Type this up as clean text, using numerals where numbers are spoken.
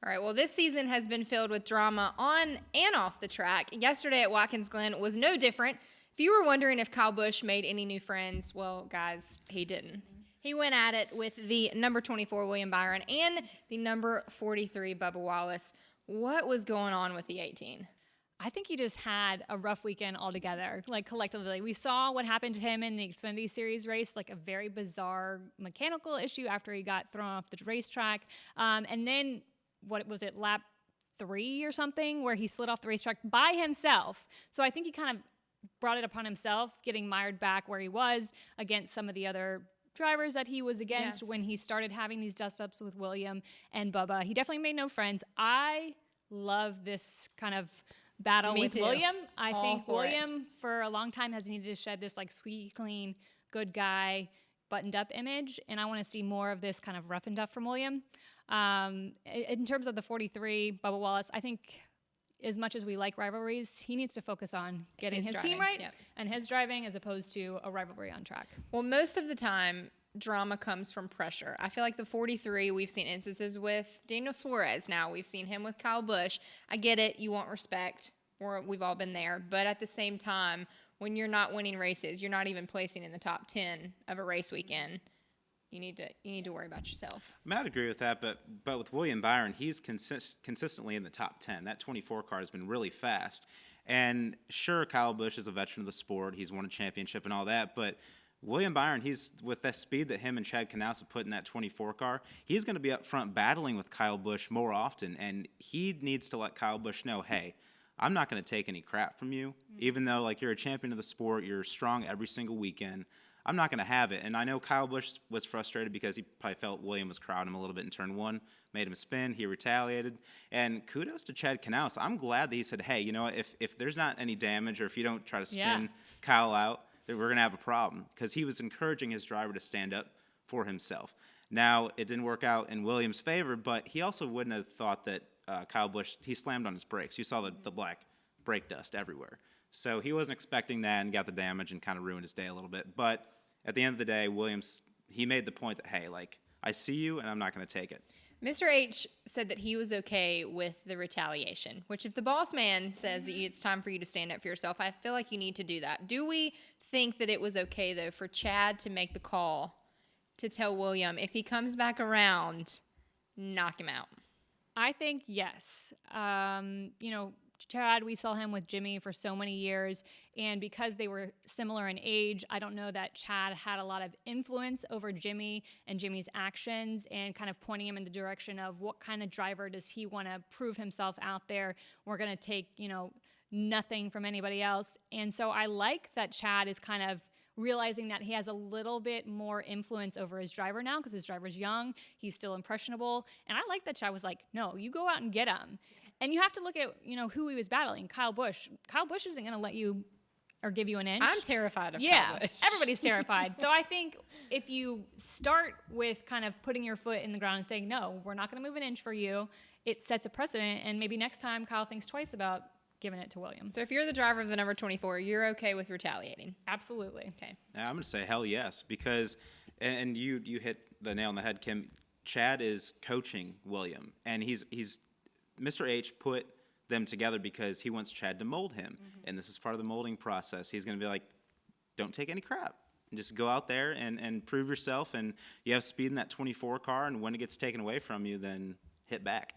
All right, well, this season has been filled with drama on and off the track. Yesterday at Watkins Glen was no different. If you were wondering if Kyle Busch made any new friends, well, guys, he didn't. He went at it with the number 24, William Byron, and the number 43, Bubba Wallace. What was going on with the 18? I think he just had a rough weekend altogether, like collectively. We saw what happened to him in the Xfinity Series race, like a very bizarre mechanical issue after he got thrown off the racetrack. And then, what was it, lap 3 or something, where he slid off the racetrack by himself. So I think he kind of brought it upon himself, getting mired back where he was against some of the other drivers that he was against when he started having these dust-ups with William and Bubba. He definitely made no friends. I love this kind of battle with William. I think William for a long time has needed to shed this like squeaky clean, good guy, buttoned up image, and I want to see more of this kind of rough and tough from William. In terms of the 43, Bubba Wallace, I think as much as we like rivalries, he needs to focus on getting his team right and his driving as opposed to a rivalry on track. Well, most of the time, drama comes from pressure. I feel like the 43, we've seen instances with Daniel Suarez now. We've seen him with Kyle Busch. I get it. You want respect. We've all been there. But at the same time, when you're not winning races, you're not even placing in the top 10 of a race weekend, you need to worry about yourself. I might agree with that, but with William Byron, he's consistently in the top 10. That 24 car has been really fast. And sure, Kyle Busch is a veteran of the sport. He's won a championship and all that, but William Byron, he's with that speed that him and Chad Knaus have put in that 24 car, he's going to be up front battling with Kyle Busch more often, and he needs to let Kyle Busch know, hey, I'm not going to take any crap from you, even though like you're a champion of the sport, you're strong every single weekend. I'm not going to have it. And I know Kyle Busch was frustrated because he probably felt William was crowding him a little bit in turn 1, made him spin, he retaliated. And kudos to Chad Knaus. I'm glad that he said, hey, you know what, if there's not any damage or if you don't try to spin Kyle out, then we're going to have a problem, because he was encouraging his driver to stand up for himself. Now, it didn't work out in William's favor, but he also wouldn't have thought that Kyle Busch, he slammed on his brakes. You saw the black brake dust everywhere. So he wasn't expecting that and got the damage and kind of ruined his day a little bit. But at the end of the day, Williams, he made the point that, hey, like, I see you and I'm not going to take it. Mr. H said that he was okay with the retaliation, which if the boss man says that it's time for you to stand up for yourself, I feel like you need to do that. Do we think that it was okay, though, for Chad to make the call to tell William, if he comes back around, knock him out? I think yes. Chad, we saw him with Jimmy for so many years, and because they were similar in age, I don't know that Chad had a lot of influence over Jimmy and Jimmy's actions and kind of pointing him in the direction of what kind of driver does he want to prove himself out there. We're going to take, nothing from anybody else. And so I like that Chad is kind of realizing that he has a little bit more influence over his driver now because his driver's young, he's still impressionable. And I like that Chad was like, no, you go out and get him. And you have to look at, who he was battling. Kyle Busch. Kyle Busch isn't going to let you or give you an inch. I'm terrified of Kyle Busch. Everybody's terrified. So I think if you start with kind of putting your foot in the ground and saying, no, we're not going to move an inch for you, it sets a precedent. And maybe next time Kyle thinks twice about giving it to William. So if you're the driver of the number 24, you're okay with retaliating? Absolutely. Okay. I'm going to say hell yes, because, and you hit the nail on the head, Kim. Chad is coaching William, and he's Mr. H put them together because he wants Chad to mold him, and this is part of the molding process. He's going to be like, don't take any crap. And just go out there and prove yourself, and you have speed in that 24 car, and when it gets taken away from you, then hit back.